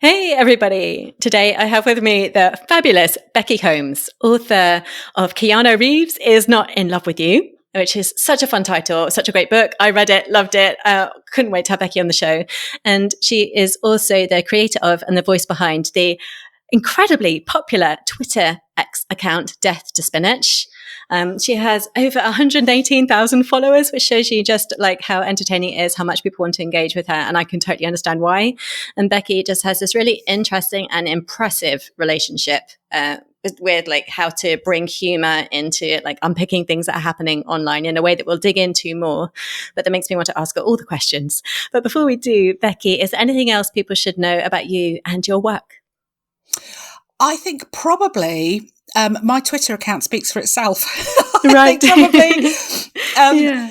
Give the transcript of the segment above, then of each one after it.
Hey, everybody. Today I have with me the fabulous Becky Holmes, author of Keanu Reeves is Not in Love with You, which is such a fun title, such a great book. I read it, loved it, couldn't wait to have Becky on the show. And she is also the creator of and the voice behind the incredibly popular Twitter X account, Death to Spinach. She has over 118,000 followers, which shows you just like how entertaining it is, how much people want to engage with her. And I can totally understand why. And Becky just has this really interesting and impressive relationship with like how to bring humor into like unpicking things that are happening online in a way that we'll dig into more. But that makes me want to ask her all the questions. But before we do, Becky, is there anything else people should know about you and your work? I think probably my Twitter account speaks for itself. Right. Probably. No,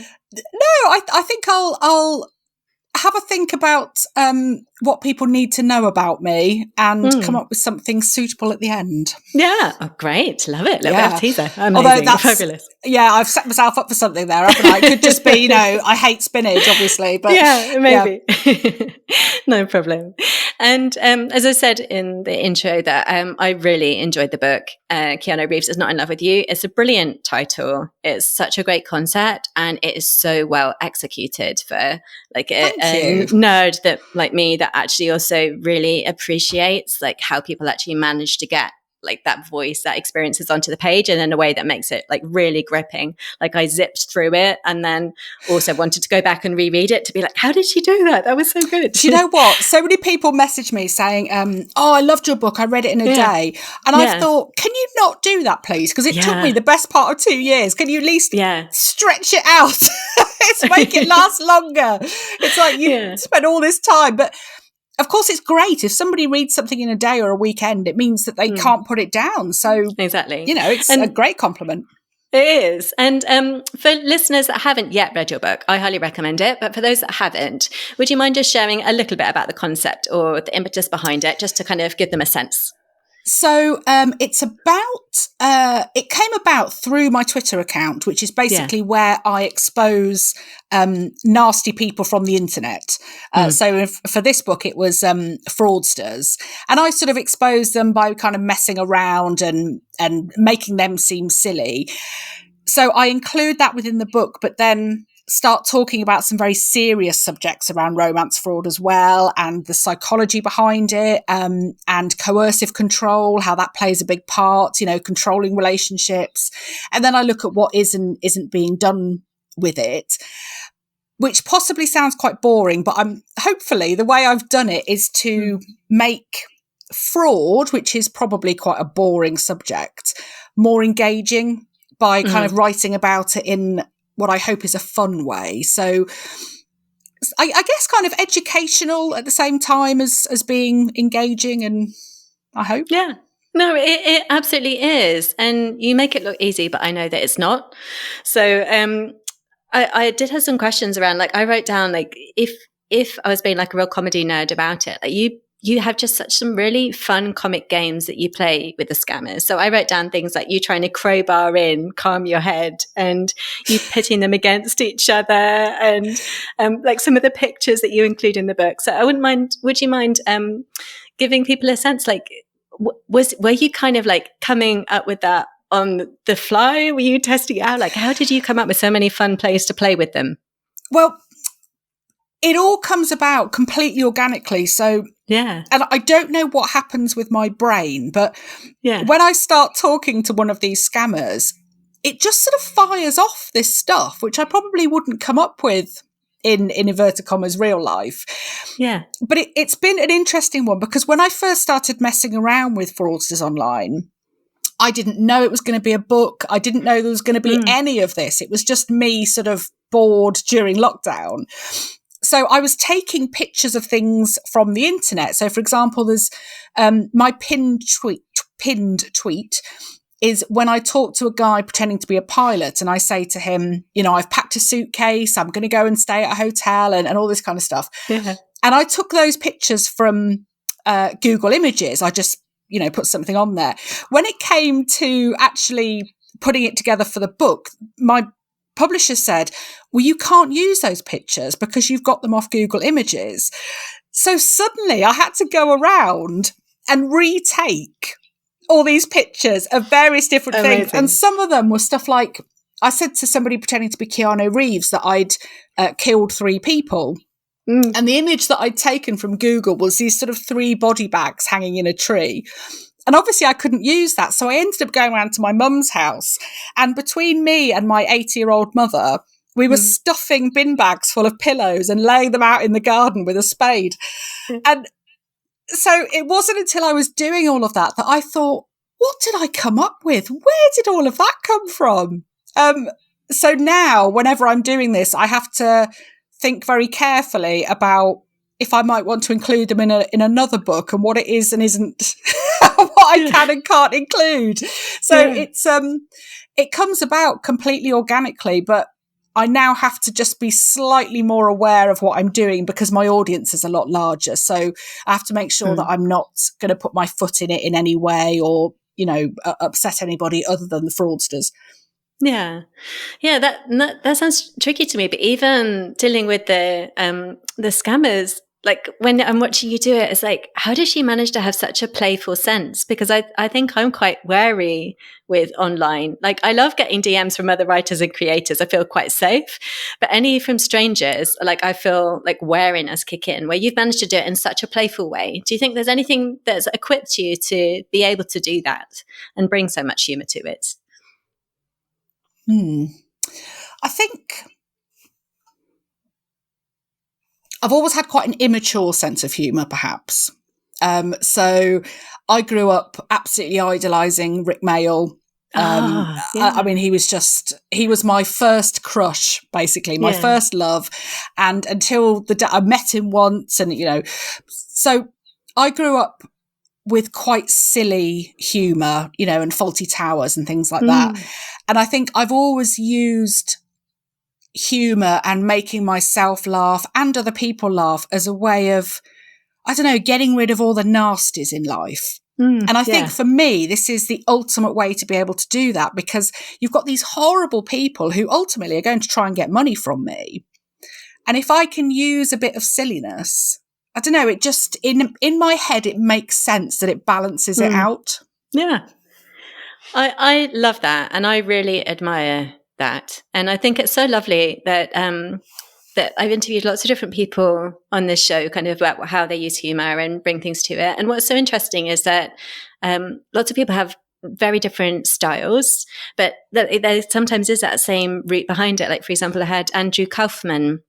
I think I'll have a think about what people need to know about me and come up with something suitable at the end. Yeah. Oh, great. Love it. Little bit of teaser. Amazing. Although that's fabulous. Yeah, I've set myself up for something there, haven't I? It could just be, I hate spinach, obviously. But yeah, maybe. Yeah. No problem. And as I said in the intro that I really enjoyed the book, Keanu Reeves is Not in Love with You. It's a brilliant title. It's such a great concept and it is so well executed for like a nerd that like me that actually also really appreciates like how people actually manage to get like that voice, that experiences onto the page and in a way that makes it like really gripping. Like I zipped through it and then also wanted to go back and reread it to be like, how did she do that? That was so good. Do you know what? So many people message me saying, I loved your book. I read it in a day. And I've thought, can you not do that, please? Because it took me the best part of 2 years. Can you at least stretch it out? It's make it last longer. It's like you spent all this time. But of course, it's great. If somebody reads something in a day or a weekend, it means that they can't put it down. So, exactly, it's a great compliment. It is. And for listeners that haven't yet read your book, I highly recommend it. But for those that haven't, would you mind just sharing a little bit about the concept or the impetus behind it, just to kind of give them a sense? So it's about, it came about through my Twitter account, which is basically where I expose nasty people from the internet. So for this book, it was fraudsters. And I sort of exposed them by kind of messing around and making them seem silly. So I include that within the book, but then start talking about some very serious subjects around romance fraud as well, and the psychology behind it, and coercive control, how that plays a big part, controlling relationships. And then I look at what is and isn't being done with it, which possibly sounds quite boring, but hopefully the way I've done it is to make fraud, which is probably quite a boring subject, more engaging by kind of writing about it in what I hope is a fun way. So I guess kind of educational at the same time as being engaging, and I hope. Yeah. No, it absolutely is. And you make it look easy, but I know that it's not. So I did have some questions around, like I wrote down, like if I was being like a real comedy nerd about it, like you have just such some really fun comic games that you play with the scammers. So I wrote down things like you trying to crowbar in, calm your head, and you pitting them against each other, and like some of the pictures that you include in the book. So would you mind giving people a sense, like were you kind of like coming up with that on the fly? Were you testing it out? Like how did you come up with so many fun plays to play with them? Well, it all comes about completely organically. So, and I don't know what happens with my brain, but when I start talking to one of these scammers, it just sort of fires off this stuff, which I probably wouldn't come up with in inverted commas real life. Yeah. But it's been an interesting one, because when I first started messing around with fraudsters online, I didn't know it was going to be a book. I didn't know there was going to be any of this. It was just me sort of bored during lockdown. So I was taking pictures of things from the internet. So, for example, there's my pinned tweet is when I talk to a guy pretending to be a pilot, and I say to him, I've packed a suitcase, I'm going to go and stay at a hotel and all this kind of stuff. Yeah. And I took those pictures from Google Images. I just, put something on there. When it came to actually putting it together for the book, my publisher said, well, you can't use those pictures because you've got them off Google Images. So suddenly I had to go around and retake all these pictures of various different things. And some of them were stuff like, I said to somebody pretending to be Keanu Reeves that I'd killed 3 people. And the image that I'd taken from Google was these sort of 3 body bags hanging in a tree. And obviously I couldn't use that. So I ended up going around to my mum's house. And between me and my 80-year-old mother, we were stuffing bin bags full of pillows and laying them out in the garden with a spade. And so it wasn't until I was doing all of that I thought, what did I come up with? Where did all of that come from? So now, whenever I'm doing this, I have to think very carefully about if I might want to include them in another book and what it is and isn't, what I can and can't include. So it comes about completely organically, but I now have to just be slightly more aware of what I'm doing because my audience is a lot larger. So I have to make sure that I'm not going to put my foot in it in any way or, upset anybody other than the fraudsters. Yeah. Yeah, that sounds tricky to me. But even dealing with the scammers, like when I'm watching you do it, it's like, how does she manage to have such a playful sense? Because I think I'm quite wary with online. Like I love getting DMs from other writers and creators. I feel quite safe. But any from strangers, like I feel like wariness kick in, where you've managed to do it in such a playful way. Do you think there's anything that's equipped you to be able to do that and bring so much humor to it? I think I've always had quite an immature sense of humour, perhaps. So I grew up absolutely idolising Rick Mayall. I mean, he was my first crush, basically, my first love. And until I met him once and, so I grew up with quite silly humour, and Fawlty Towers and things like that. And I think I've always used humour and making myself laugh and other people laugh as a way of, I don't know, getting rid of all the nasties in life. And I think for me, this is the ultimate way to be able to do that, because you've got these horrible people who ultimately are going to try and get money from me. And if I can use a bit of silliness, I don't know, it just, in my head, it makes sense that it balances it out. Yeah. I love that. And I really admire that. And I think it's so lovely that that I've interviewed lots of different people on this show, kind of about how they use humor and bring things to it. And what's so interesting is that lots of people have very different styles, but there sometimes is that same root behind it. Like, for example, I had Andrew Kaufman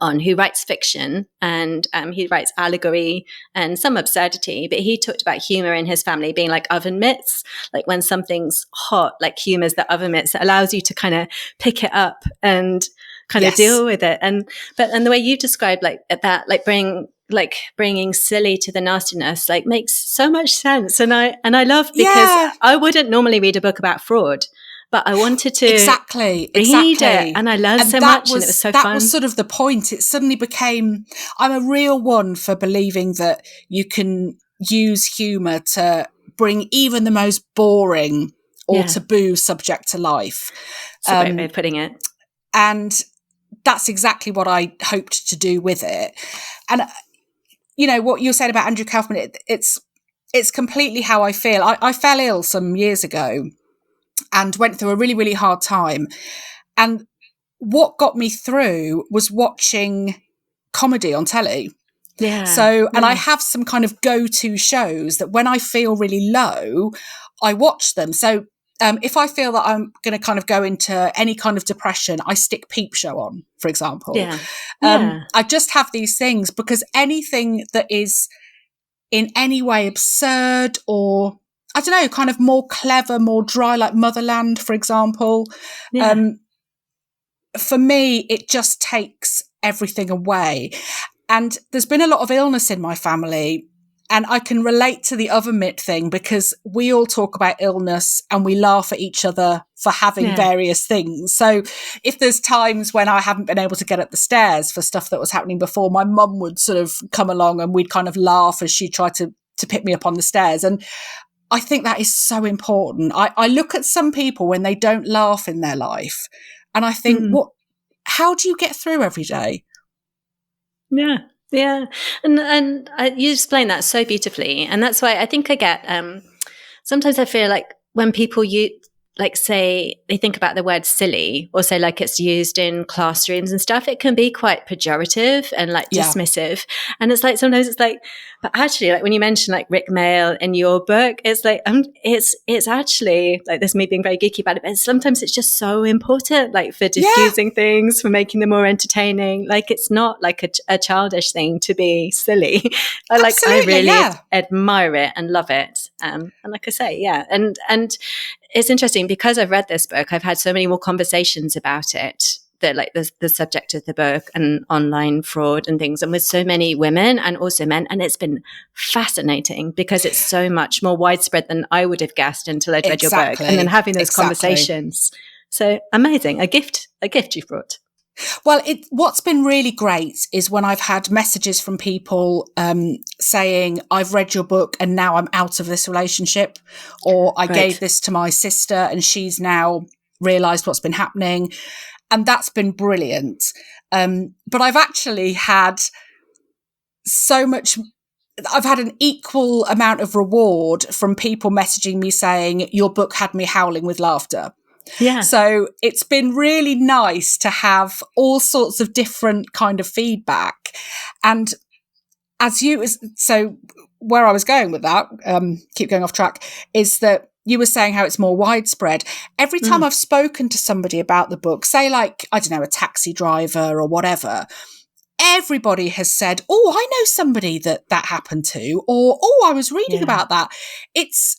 on, who writes fiction, and he writes allegory and some absurdity, but he talked about humor in his family being like oven mitts. Like when something's hot, like humor's the oven mitts that allows you to kind of pick it up and kind of deal with it. And the way you described like that, like bringing silly to the nastiness, like makes so much sense. And I love, because I wouldn't normally read a book about fraud, but I wanted to read it, and I learned so much, and it was so fun. That was sort of the point. It suddenly became, I'm a real one for believing that you can use humour to bring even the most boring or taboo subject to life. That's a great way of putting it. And that's exactly what I hoped to do with it. And, what you said about Andrew Kaufman, it's completely how I feel. I fell ill some years ago and went through a really, really hard time. And what got me through was watching comedy on telly. Yeah. So, and I have some kind of go-to shows that when I feel really low, I watch them. So if I feel that I'm going to kind of go into any kind of depression, I stick Peep Show on, for example. I just have these things because anything that is in any way absurd or, I don't know, kind of more clever, more dry, like Motherland, for example. For me, it just takes everything away. And there's been a lot of illness in my family, and I can relate to the oven mitt thing because we all talk about illness and we laugh at each other for having various things. So if there's times when I haven't been able to get up the stairs for stuff that was happening before, my mum would sort of come along and we'd kind of laugh as she tried to pick me up on the stairs. And I think that is so important. I look at some people when they don't laugh in their life and I think, how do you get through every day? Yeah. Yeah, and you explain that so beautifully, and that's why I think I get. Sometimes I feel like when people say they think about the word silly, or say like it's used in classrooms and stuff, it can be quite pejorative and like dismissive. And it's like sometimes it's like, but actually, like when you mention like Rick Mail in your book, it's like it's actually like, this me being very geeky about it, but sometimes it's just so important, like for diffusing things, for making them more entertaining. Like it's not like a childish thing to be silly. I really admire it and love it. And like I say, and it's interesting because I've read this book, I've had so many more conversations about it, that like the subject of the book and online fraud and things, and with so many women and also men. And it's been fascinating because it's so much more widespread than I would have guessed until I'd read your book, and then having those conversations. So amazing. A gift you've brought. Well, what's been really great is when I've had messages from people saying, I've read your book and now I'm out of this relationship, or I gave this to my sister and she's now realised what's been happening. And that's been brilliant. But I've actually had I've had an equal amount of reward from people messaging me saying, your book had me howling with laughter. Yeah. So it's been really nice to have all sorts of different kind of feedback. And so where I was going with that, keep going off track, is that you were saying how it's more widespread. Every time I've spoken to somebody about the book, say like, I don't know, a taxi driver or whatever, everybody has said, oh, I know somebody that happened to, or, oh, I was reading about that. It's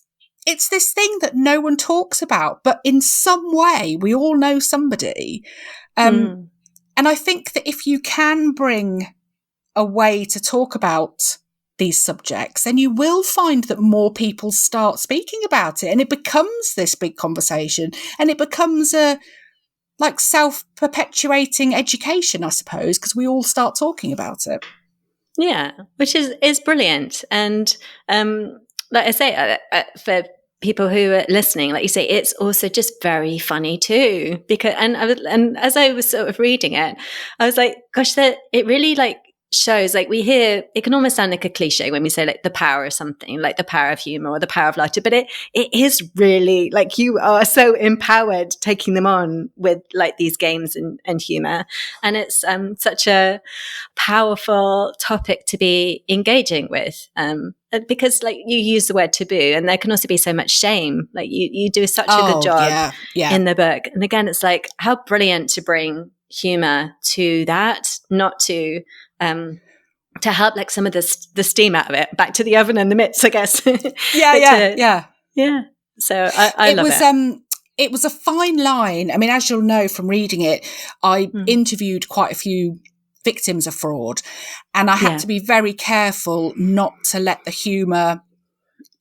this thing that no one talks about, but in some way we all know somebody. And I think that if you can bring a way to talk about these subjects, then you will find that more people start speaking about it, and it becomes this big conversation, and it becomes a like self-perpetuating education, I suppose, because we all start talking about it. Yeah, which is brilliant. And like I say, for people who are listening, like you say, it's also just very funny too. Because and as I was sort of reading it, I was like, gosh, that it really like shows, like we hear, it can almost sound like a cliche when we say like the power of something, like the power of humor or the power of laughter, but it is really like you are so empowered taking them on with like these games and humor. And it's such a powerful topic to be engaging with, because like you use the word taboo, and there can also be so much shame. Like you do such a good job in the book. And again, it's like how brilliant to bring humor to that, not to help like some of the steam out of it back to the oven and the mitts, I guess. Yeah. So I love it. It was a fine line. I mean, as you'll know from reading it, I interviewed quite a few victims of fraud, and I had to be very careful not to let the humour,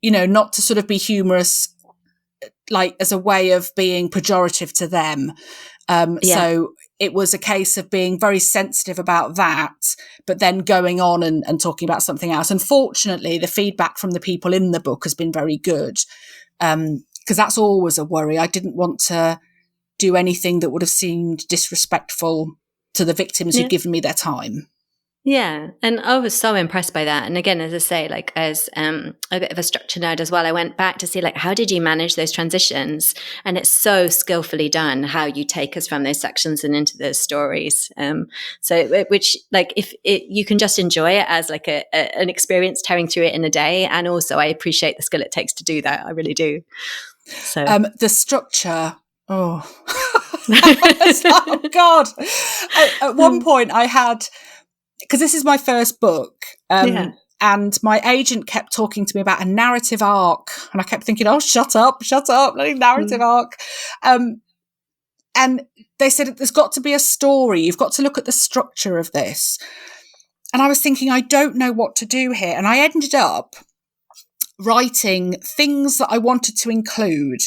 not to sort of be humorous, like as a way of being pejorative to them. So it was a case of being very sensitive about that, but then going on and talking about something else. And fortunately, the feedback from the people in the book has been very good, because that's always a worry. I didn't want to do anything that would have seemed disrespectful to the victims who'd given me their time. Yeah. And I was so impressed by that. And again, as I say, like as a bit of a structure nerd as well, I went back to see like, how did you manage those transitions? And it's so skillfully done how you take us from those sections and into those stories. Which like if you can just enjoy it as like an experience tearing through it in a day. And also I appreciate the skill it takes to do that. I really do. So the structure. Oh, oh God. At one point I had, because this is my first book, and my agent kept talking to me about a narrative arc, and I kept thinking, oh, shut up, bloody narrative arc. And they said, there's got to be a story. You've got to look at the structure of this. And I was thinking, I don't know what to do here. And I ended up writing things that I wanted to include.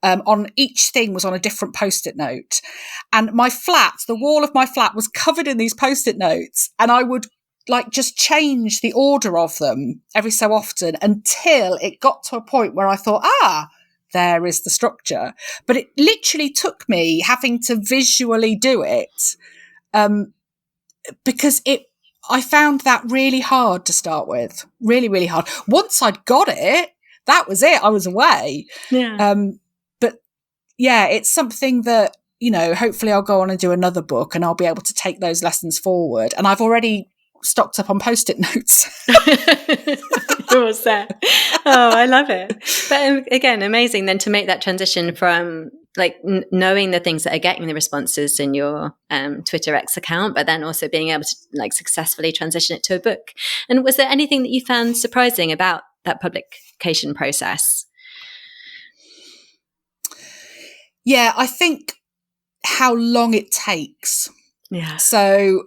On each thing was on a different Post-it note. And my flat, the wall of my flat was covered in these Post-it notes. And I would like just change the order of them every so often until it got to a point where I thought, there is the structure. But it literally took me having to visually do it, because I found that really hard to start with. Really, really hard. Once I'd got it, that was it. I was away. Yeah. But yeah, it's something that, you know, hopefully I'll go on and do another book and I'll be able to take those lessons forward. And I've already stocked up on Post-it notes. You're all set. Oh, I love it. But again, amazing then to make that transition from like knowing the things that are getting the responses in your Twitter X account, but then also being able to like successfully transition it to a book. And was there anything that you found surprising about that publication process? Yeah, I think how long it takes. Yeah. So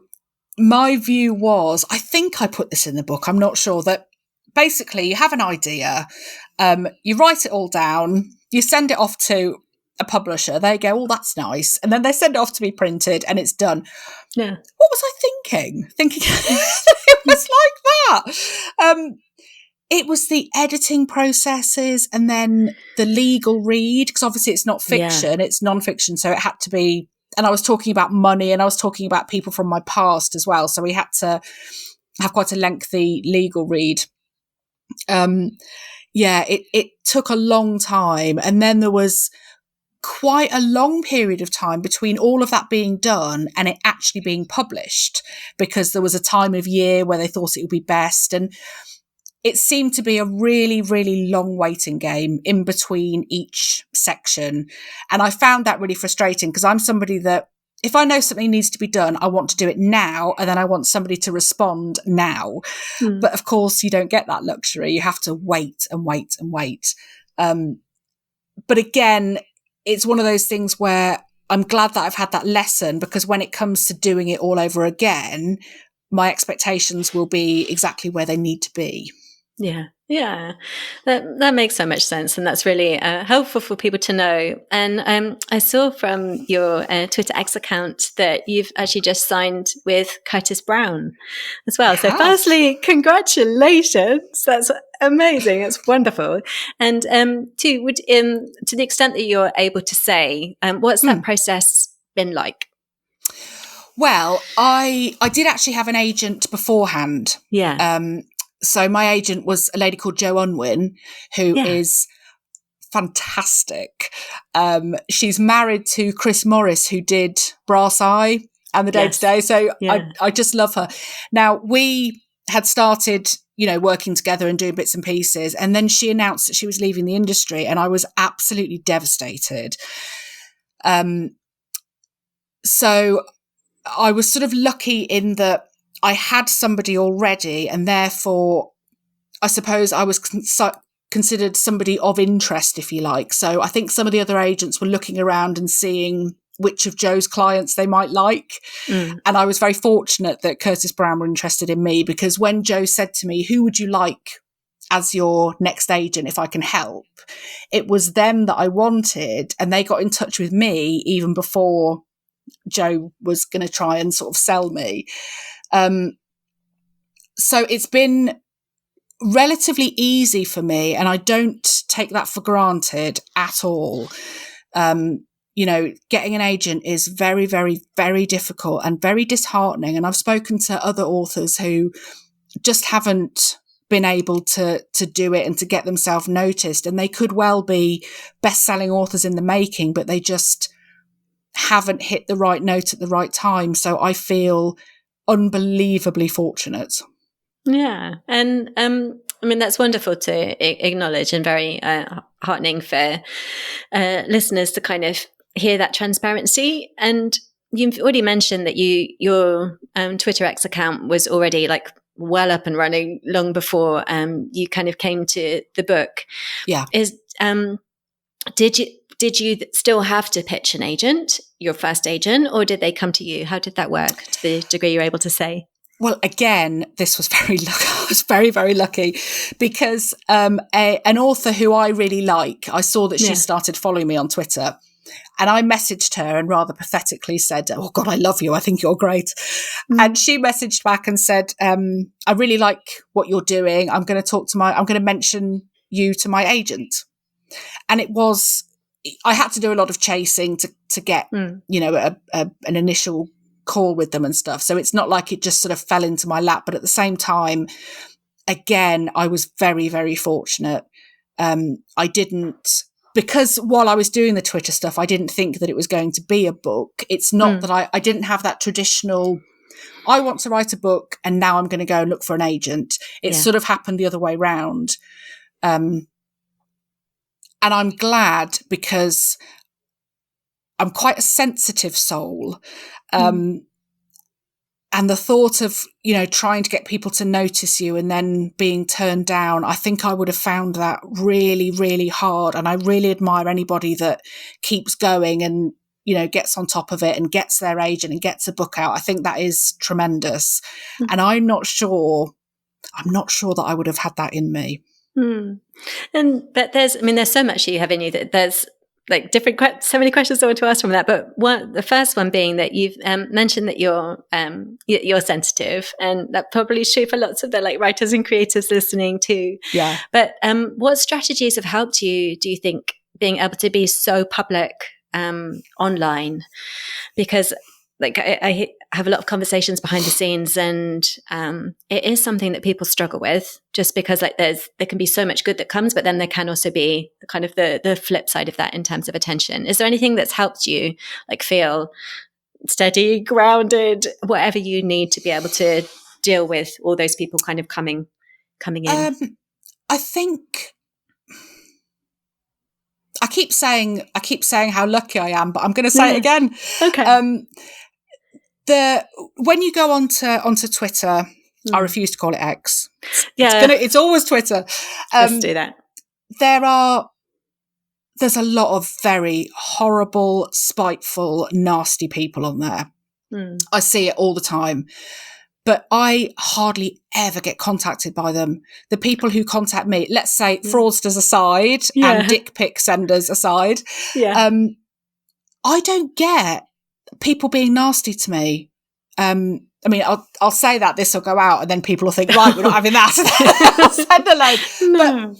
my view was, I think I put this in the book, I'm not sure, that basically you have an idea, you write it all down, you send it off to a publisher, they go, oh, that's nice. And then they send it off to be printed and it's done. Yeah. What was I thinking? It was like that. It was the editing processes and then the legal read, because obviously it's not fiction, it's non-fiction. So it had to be, and I was talking about money and I was talking about people from my past as well. So we had to have quite a lengthy legal read. It took a long time. And then there was quite a long period of time between all of that being done and it actually being published, because there was a time of year where they thought it would be best. And it seemed to be a really, really long waiting game in between each section. And I found that really frustrating, because I'm somebody that if I know something needs to be done, I want to do it now. And then I want somebody to respond now. But of course, you don't get that luxury. You have to wait and wait and wait. But again, it's one of those things where I'm glad that I've had that lesson, because when it comes to doing it all over again, my expectations will be exactly where they need to be. Yeah. Yeah, that makes so much sense, and that's really helpful for people to know. And I saw from your Twitter X account that you've actually just signed with Curtis Brown as well. So firstly, congratulations. That's amazing. It's wonderful. And to the extent that you're able to say, what's that process been like? Well, I did actually have an agent beforehand. Yeah. So my agent was a lady called Jo Unwin, who is fantastic. She's married to Chris Morris, who did Brass Eye and The Day to Day. So I just love her. Now, we had started, you know, working together and doing bits and pieces. And then she announced that she was leaving the industry, and I was absolutely devastated. So I was sort of lucky in that I had somebody already, and therefore I suppose I was considered somebody of interest, if you like. So I think some of the other agents were looking around and seeing which of Jo's clients they might like. And I was very fortunate that Curtis Brown were interested in me, because when Jo said to me, who would you like as your next agent if I can help? It was them that I wanted, and they got in touch with me even before Jo was going to try and sort of sell me. So it's been relatively easy for me, and I don't take that for granted at all. You know, getting an agent is very, very, very difficult and very disheartening. And I've spoken to other authors who just haven't been able to do it and to get themselves noticed. And they could well be best-selling authors in the making, but they just haven't hit the right note at the right time. So I feel unbelievably fortunate. Yeah. And I mean, that's wonderful to acknowledge, and very heartening for listeners to kind of hear that transparency. And you've already mentioned that your Twitter X account was already like well up and running long before you kind of came to the book. Yeah. Did you still have to pitch an agent, your first agent, or did they come to you? How did that work, to the degree you're able to say? Well, again, this was very lucky. I was very, very lucky, because an author who I really like, I saw that she started following me on Twitter, and I messaged her and rather pathetically said, oh God, I love you. I think you're great. And she messaged back and said, I really like what you're doing. I'm going to mention you to my agent. And I had to do a lot of chasing to get, you know, an initial call with them and stuff. So it's not like it just sort of fell into my lap. But at the same time, again, I was very, very fortunate. I didn't, because while I was doing the Twitter stuff, I didn't think that it was going to be a book. It's not that I didn't have that traditional, I want to write a book and now I'm going to go and look for an agent. It sort of happened the other way round. And I'm glad, because I'm quite a sensitive soul. And the thought of, you know, trying to get people to notice you and then being turned down, I think I would have found that really, really hard. And I really admire anybody that keeps going and, you know, gets on top of it and gets their agent and gets a book out. I think that is tremendous. And I'm not sure that I would have had that in me. But there's so much you have in you that there's like so many questions I want to ask from that. But the first one being that you've mentioned that you're sensitive, and that probably is true for lots of the like writers and creators listening too. Yeah. But what strategies have helped you, do you think, being able to be so public online? Because like I have a lot of conversations behind the scenes, and it is something that people struggle with, just because like there can be so much good that comes, but then there can also be kind of the flip side of that in terms of attention. Is there anything that's helped you like feel steady, grounded, whatever you need to be able to deal with all those people kind of coming in? I think I keep saying how lucky I am, but I'm going to say it again. Okay. When you go onto Twitter, I refuse to call it X. Yeah, it's always Twitter. Let's do that. There's a lot of very horrible, spiteful, nasty people on there. I see it all the time, but I hardly ever get contacted by them. The people who contact me, let's say fraudsters aside and dick pic senders aside, I don't get people being nasty to me. I mean, I'll say that this will go out and then people will think, right, we're not having that. Send a load. No. But,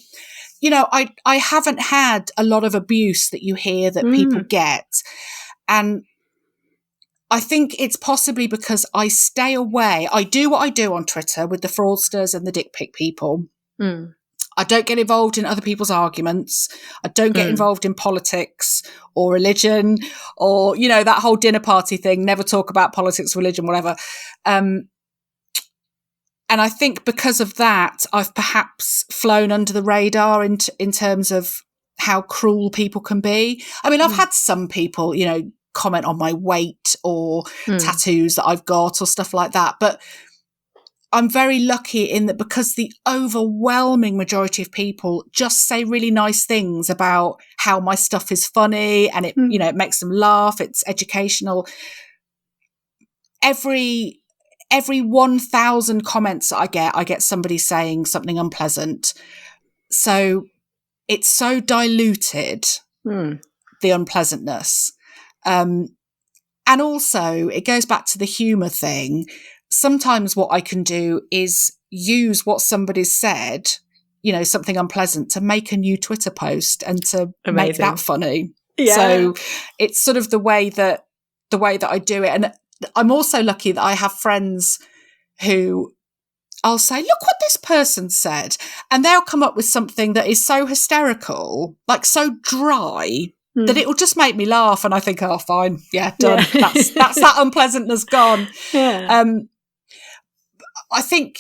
you know, I haven't had a lot of abuse that you hear that people get. And I think it's possibly because I stay away. I do what I do on Twitter with the fraudsters and the dick pic people. I don't get involved in other people's arguments. I don't get involved in politics or religion or, you know, that whole dinner party thing. Never talk about politics, religion, whatever. And I think because of that, I've perhaps flown under the radar in terms of how cruel people can be. I mean, I've had some people, you know, comment on my weight or tattoos that I've got or stuff like that. But I'm very lucky in that, because the overwhelming majority of people just say really nice things about how my stuff is funny and it, you know, it makes them laugh. It's educational. Every 1,000 comments that I get somebody saying something unpleasant. So it's so diluted, the unpleasantness. And also it goes back to the humour thing. Sometimes what I can do is use what somebody's said, you know, something unpleasant, to make a new Twitter post and to make that funny. Yeah. So it's sort of the way that I do it. And I'm also lucky that I have friends who I'll say, look what this person said. And they'll come up with something that is so hysterical, like so dry, that it will just make me laugh. And I think, oh, fine. Yeah, done. Yeah. That's that unpleasantness gone. Yeah. I think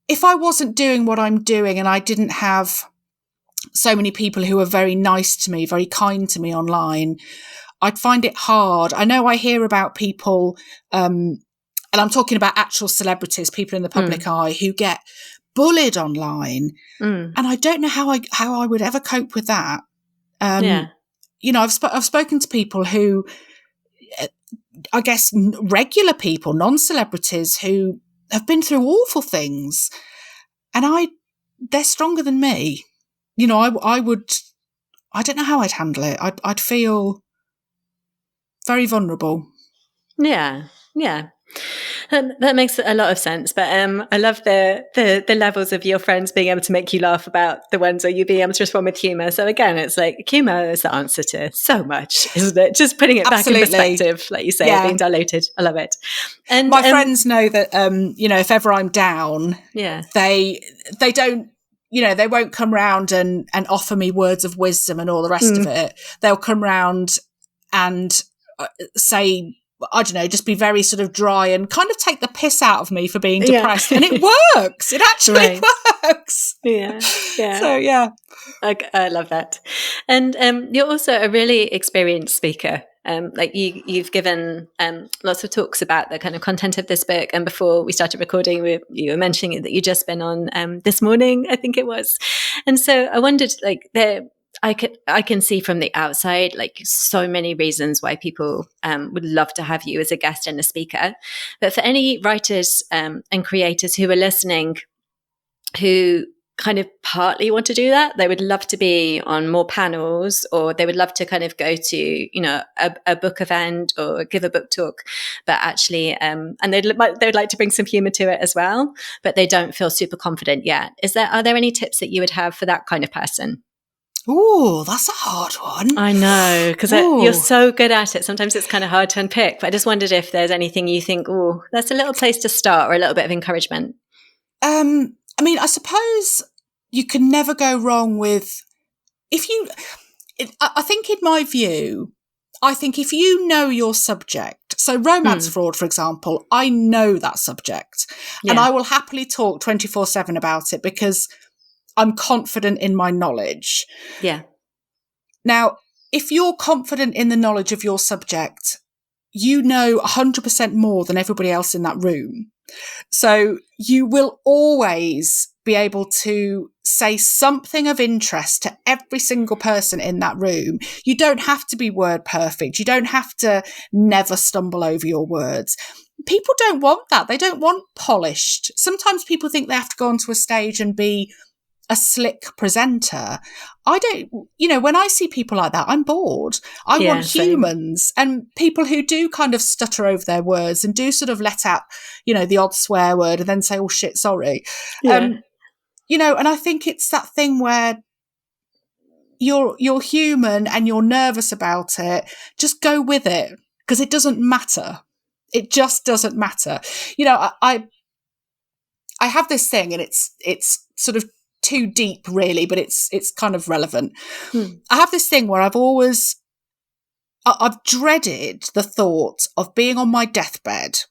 if I wasn't doing what I'm doing and I didn't have so many people who are very nice to me, very kind to me online, I'd find it hard. I know I hear about people, and I'm talking about actual celebrities, people in the public eye, who get bullied online. And I don't know how I would ever cope with that. You know, I've spoken to people who, I guess, regular people, non-celebrities, who have been through awful things, and they're stronger than me. You know, I don't know how I'd handle it. I'd feel very vulnerable. Yeah. That makes a lot of sense, but I love the levels of your friends being able to make you laugh about the ones where you being able to respond with humour. So again, it's like humour is the answer to so much, isn't it? Just putting it back in perspective, like you say, being diluted. I love it. And my friends know that if ever I'm down, they don't. They won't come round and offer me words of wisdom and all the rest of it. They'll come round and say, I don't know, just be very sort of dry and kind of take the piss out of me for being depressed. And it works. It actually works. Yeah. So, yeah. I love that. And you're also a really experienced speaker. Like you've given lots of talks about the kind of content of this book. And before we started recording, you were mentioning that you'd just been on This Morning, I think it was. And so I wondered, like, I can see from the outside, like, so many reasons why people would love to have you as a guest and a speaker. But for any writers and creators who are listening, who kind of partly want to do that, they would love to be on more panels, or they would love to kind of go to, a book event or give a book talk, but actually, and they would like to bring some humor to it as well, but they don't feel super confident yet. Are there any tips that you would have for that kind of person? Oh, that's a hard one. I know, because you're so good at it. Sometimes it's kind of hard to unpick, but I just wondered if there's anything you think, oh, that's a little place to start, or a little bit of encouragement. I mean, I suppose you can never go wrong with I think in my view, if you know your subject, so romance fraud, for example, I know that subject and I will happily talk 24/7 about it because I'm confident in my knowledge. Yeah. Now, if you're confident in the knowledge of your subject, you know 100% more than everybody else in that room. So you will always be able to say something of interest to every single person in that room. You don't have to be word perfect. You don't have to never stumble over your words. People don't want that. They don't want polished. Sometimes people think they have to go onto a stage and be a slick presenter. I don't, when I see people like that, I'm bored. I want humans and people who do kind of stutter over their words and do sort of let out, the odd swear word and then say, oh shit, sorry. And I think it's that thing where you're human and you're nervous about it. Just go with it because it doesn't matter. It just doesn't matter. I have this thing and it's sort of too deep really, but it's kind of relevant. I have this thing where I've dreaded the thought of being on my deathbed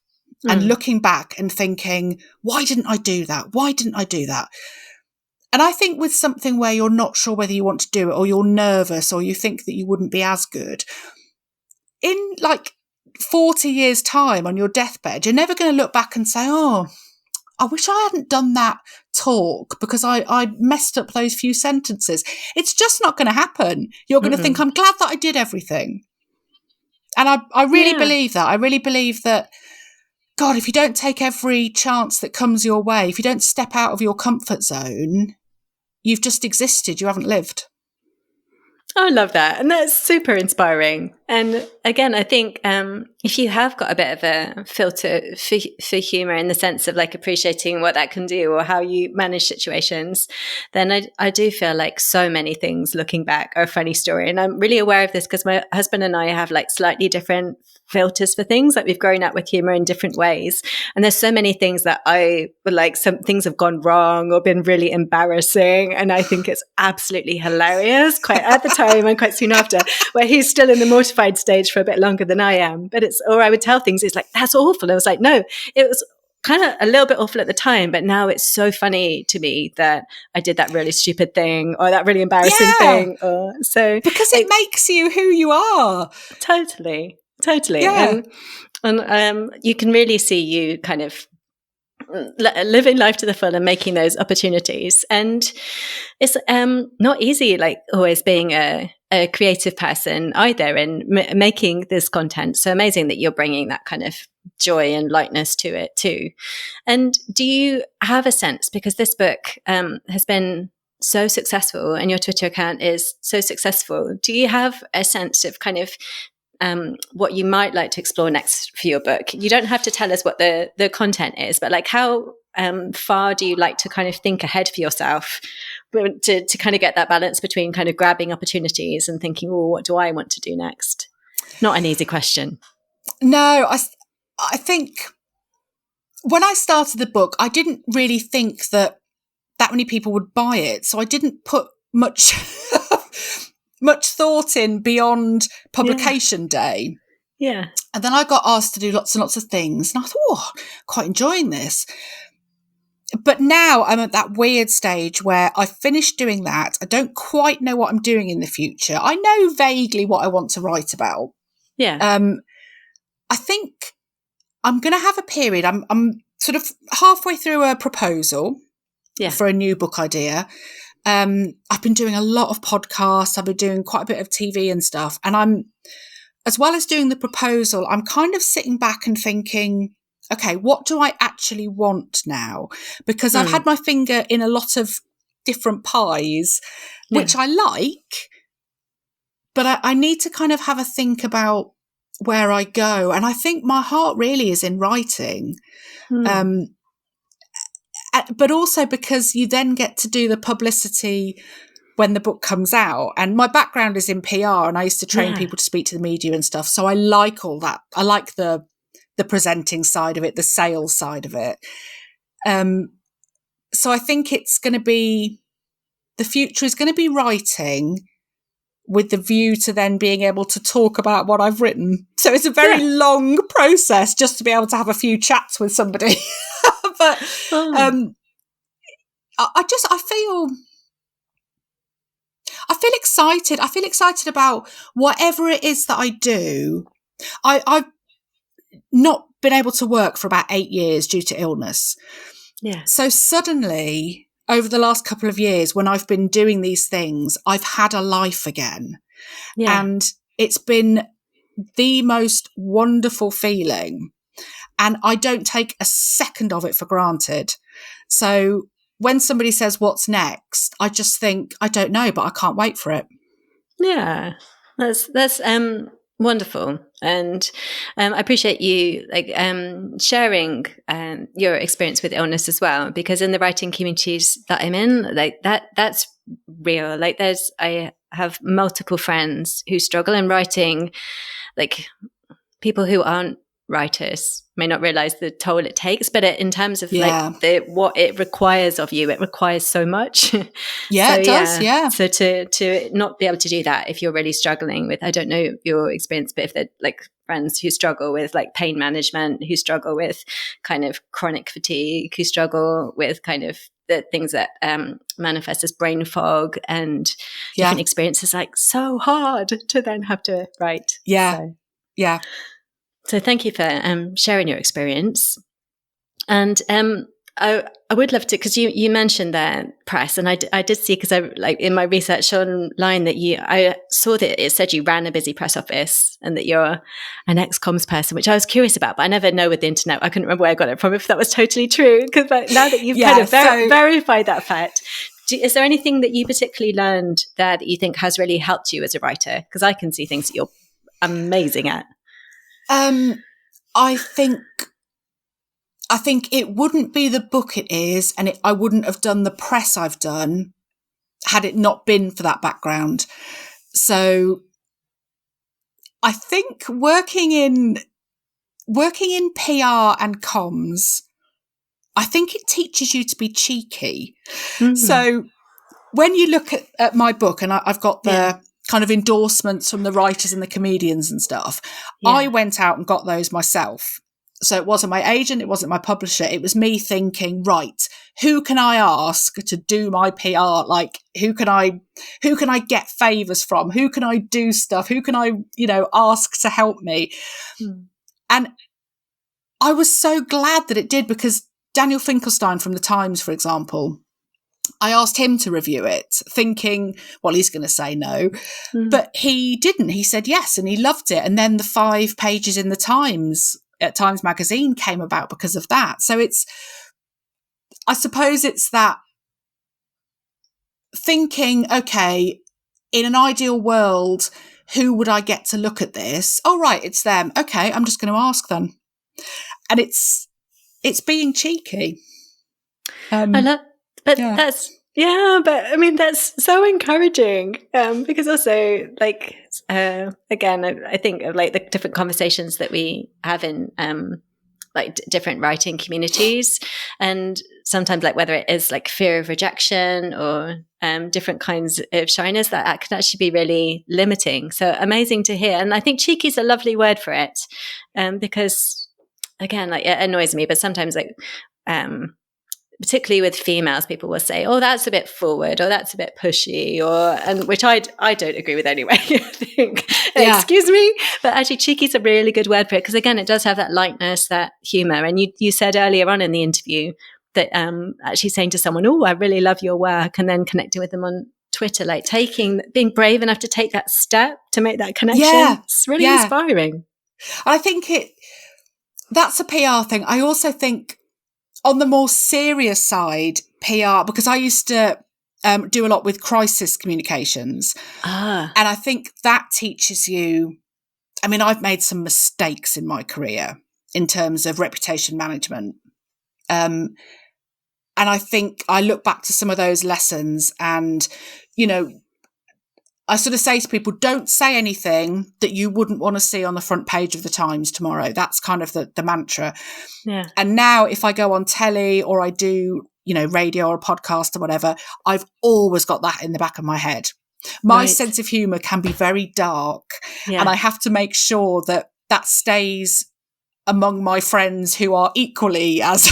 and looking back and thinking, why didn't I do that? Why didn't I do that? And I think with something where you're not sure whether you want to do it, or you're nervous, or you think that you wouldn't be as good, in like 40 years' time on your deathbed, you're never going to look back and say, oh, I wish I hadn't done that talk because I messed up those few sentences. It's just not going to happen. You're going to think, I'm glad that I did everything. And I really believe that. I really believe that, God, if you don't take every chance that comes your way, if you don't step out of your comfort zone, you've just existed. You haven't lived. I love that. And that's super inspiring. And again, I think if you have got a bit of a filter for humor in the sense of like appreciating what that can do or how you manage situations, then I do feel like so many things looking back are a funny story. And I'm really aware of this because my husband and I have like slightly different filters for things. Like we've grown up with humor in different ways. And there's so many things that I would like, some things have gone wrong or been really embarrassing. And I think it's absolutely hilarious quite at the time and quite soon after, where he's still in the mortified stage for a bit longer than I am. But or I would tell things, it's like, that's awful. I was like, no, it was kind of a little bit awful at the time, but now it's so funny to me that I did that really stupid thing or that really embarrassing thing. Because it makes you who you are. Totally. Yeah. And you can really see you kind of living life to the full and making those opportunities. And it's not easy, like always being a creative person either, and making this content. So amazing that you're bringing that kind of joy and lightness to it too. And do you have a sense, because this book has been so successful and your Twitter account is so successful, do you have a sense of kind of what you might like to explore next for your book. You don't have to tell us what the content is, but like how far do you like to kind of think ahead for yourself to kind of get that balance between kind of grabbing opportunities and thinking, oh, what do I want to do next? Not an easy question. No, I think when I started the book, I didn't really think that many people would buy it. So I didn't put much thought in beyond publication day. Yeah. And then I got asked to do lots and lots of things. And I thought, oh, quite enjoying this. But now I'm at that weird stage where I've finished doing that. I don't quite know what I'm doing in the future. I know vaguely what I want to write about. Yeah. I think I'm going to have a period. I'm sort of halfway through a proposal for a new book idea. I've been doing a lot of podcasts. I've been doing quite a bit of TV and stuff. And as well as doing the proposal, I'm kind of sitting back and thinking, okay, what do I actually want now? Because I've had my finger in a lot of different pies, which I like, but I need to kind of have a think about where I go. And I think my heart really is in writing. But also because you then get to do the publicity when the book comes out. And my background is in PR, and I used to train people to speak to the media and stuff. So I like all that. I like the presenting side of it, the sales side of it. So I think it's going to be, the future is going to be writing with the view to then being able to talk about what I've written. So it's a very long process just to be able to have a few chats with somebody. But I feel excited. I feel excited about whatever it is that I do. I've not been able to work for about 8 years due to illness. Yeah. So suddenly, over the last couple of years, when I've been doing these things, I've had a life again. Yeah. And it's been the most wonderful feeling. And I don't take a second of it for granted. So when somebody says, what's next? I just think, I don't know, but I can't wait for it. Yeah, that's wonderful. And I appreciate you sharing your experience with illness as well, because in the writing communities that I'm in, that's real. I have multiple friends who struggle in writing, like people who aren't writers may not realize the toll it takes, but in terms of what it requires of you, it requires so much. Yeah, so, it does. Yeah. So to not be able to do that, if you're really struggling with, I don't know your experience, but if they're like friends who struggle with like pain management, who struggle with kind of chronic fatigue, who struggle with kind of the things that manifest as brain fog and different experiences, like so hard to then have to write. So thank you for sharing your experience. And I would love to, because you mentioned the press, and I did see, because I like in my research online that I saw that it said you ran a busy press office and that you're an ex-comms person, which I was curious about, but I never know with the internet. I couldn't remember where I got it from, if that was totally true. Because now that you've kind of verified that fact, is there anything that you particularly learned there that you think has really helped you as a writer? Because I can see things that you're amazing at. I think it wouldn't be the book it is, and I wouldn't have done the press I've done had it not been for that background. So I think working in PR and comms, I think it teaches you to be cheeky. Mm-hmm. So when you look at my book, and I've got the kind of endorsements from the writers and the comedians and stuff, I went out and got those myself. So it wasn't my agent, it wasn't my publisher. It was me thinking, right, who can I ask to do my PR? Like, who can I get favors from? Who can I do stuff? Who can I, ask to help me? And I was so glad that it did, because Daniel Finkelstein from The Times, for example, I asked him to review it, thinking, well, he's going to say no. But he didn't. He said yes, and he loved it. And then the 5 pages in the Times magazine came about because of that. So I suppose it's that thinking, okay, in an ideal world, who would I get to look at this? Oh, right, it's them. Okay, I'm just going to ask them. And it's being cheeky. I love, but yeah. but I mean, that's so encouraging, because also, like, again, I think of like the different conversations that we have in like different writing communities, and sometimes like whether it is like fear of rejection or different kinds of shyness, that can actually be really limiting. So amazing to hear. And I think cheeky is a lovely word for it, because again, like, it annoys me, but sometimes like particularly with females, people will say, "Oh, that's a bit forward," or "That's a bit pushy," and which I don't agree with anyway. I think, excuse me, but actually, cheeky is a really good word for it, because again, it does have that lightness, that humour. And you said earlier on in the interview that actually saying to someone, "Oh, I really love your work," and then connecting with them on Twitter, like being brave enough to take that step to make that connection. It's really inspiring. I think that's a PR thing. I also think, on the more serious side, PR, because I used to do a lot with crisis communications. And I think that teaches you, I mean, I've made some mistakes in my career in terms of reputation management. And I think I look back to some of those lessons and, you know, I sort of say to people, don't say anything that you wouldn't want to see on the front page of the Times tomorrow. That's kind of the mantra. Yeah. And now if I go on telly or I do, you know, radio or a podcast or whatever, I've always got that in the back of my head. My sense of humour can be very dark, and I have to make sure that stays among my friends who are equally as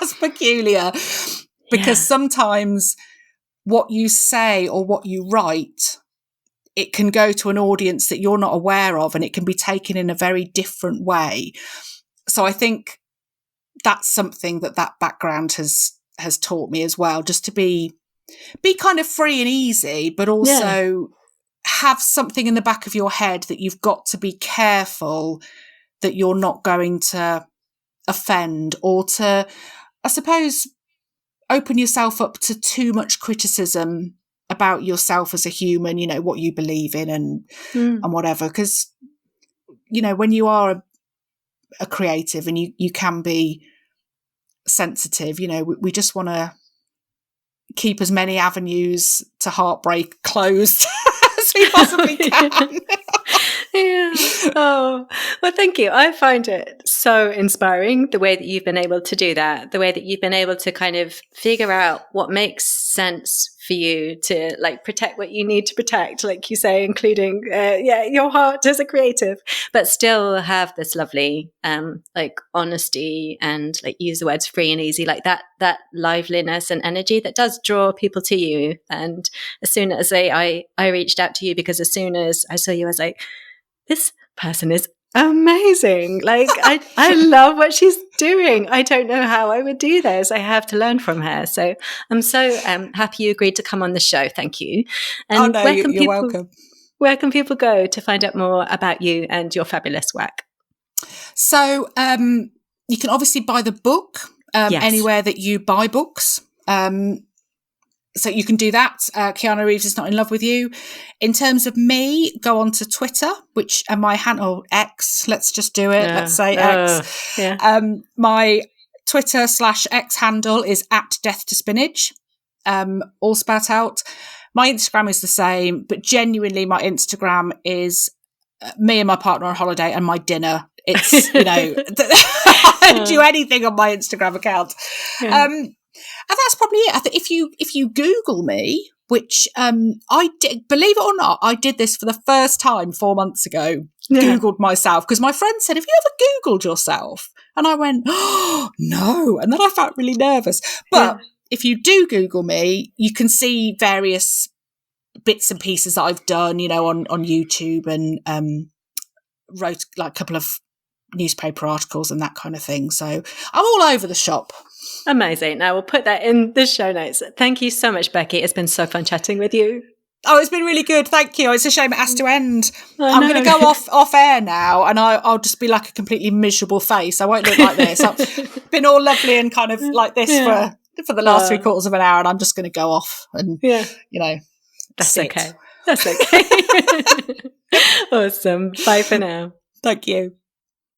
as peculiar, because sometimes what you say or what you write, it can go to an audience that you're not aware of, and it can be taken in a very different way. So I think that's something that background has taught me as well, just to be kind of free and easy, but also have something in the back of your head that you've got to be careful that you're not going to offend or to, I suppose, open yourself up to too much criticism about yourself as a human, you know, what you believe in and whatever. Because, you know, when you are a creative and you can be sensitive, you know, we just want to keep as many avenues to heartbreak closed as we possibly can. Yeah. Oh, well, thank you. I find it so inspiring, the way that you've been able to do that, the way that you've been able to kind of figure out what makes sense for you to like protect what you need to protect, like you say, including your heart as a creative, but still have this lovely like honesty and, like, use the words free and easy, like that liveliness and energy that does draw people to you. And as soon as I reached out to you, because as soon as I saw you, I was like, this person is amazing. Like, I love what she's doing. I don't know how I would do this. I have to learn from her. So I'm so happy you agreed to come on the show. Thank you. And you're welcome. Where can people go to find out more about you and your fabulous work? So you can obviously buy the book anywhere that you buy books. So you can do that. Keanu Reeves is Not in Love with You. In terms of me, go on to Twitter, and my handle X. Let's just do it. Let's say X. Yeah. My Twitter /X handle is @death2spinach, all spat out. My Instagram is the same, but genuinely, my Instagram is me and my partner on holiday and my dinner. It's, you know, I don't do anything on my Instagram account. Yeah. And that's probably it. I think if you Google me, which I did, believe it or not, I did this for the first time 4 months ago. Googled myself, because my friend said, "Have you ever Googled yourself?" And I went, "Oh, no." And then I felt really nervous. But if you do Google me, you can see various bits and pieces that I've done, you know, on YouTube, and wrote like a couple of newspaper articles and that kind of thing. So I'm all over the shop. Amazing. Now we'll put that in the show notes. Thank you so much, Becky. It's been so fun chatting with you. Oh, it's been really good. Thank you. It's a shame it has to end. I'm going to go off air now, and I'll just be like a completely miserable face. I won't look like this. I've been all lovely and kind of like this for the last 3/4 of an hour, and I'm just going to go off and, you know, that's sit. okay. That's okay. Awesome. Bye for now. Thank you.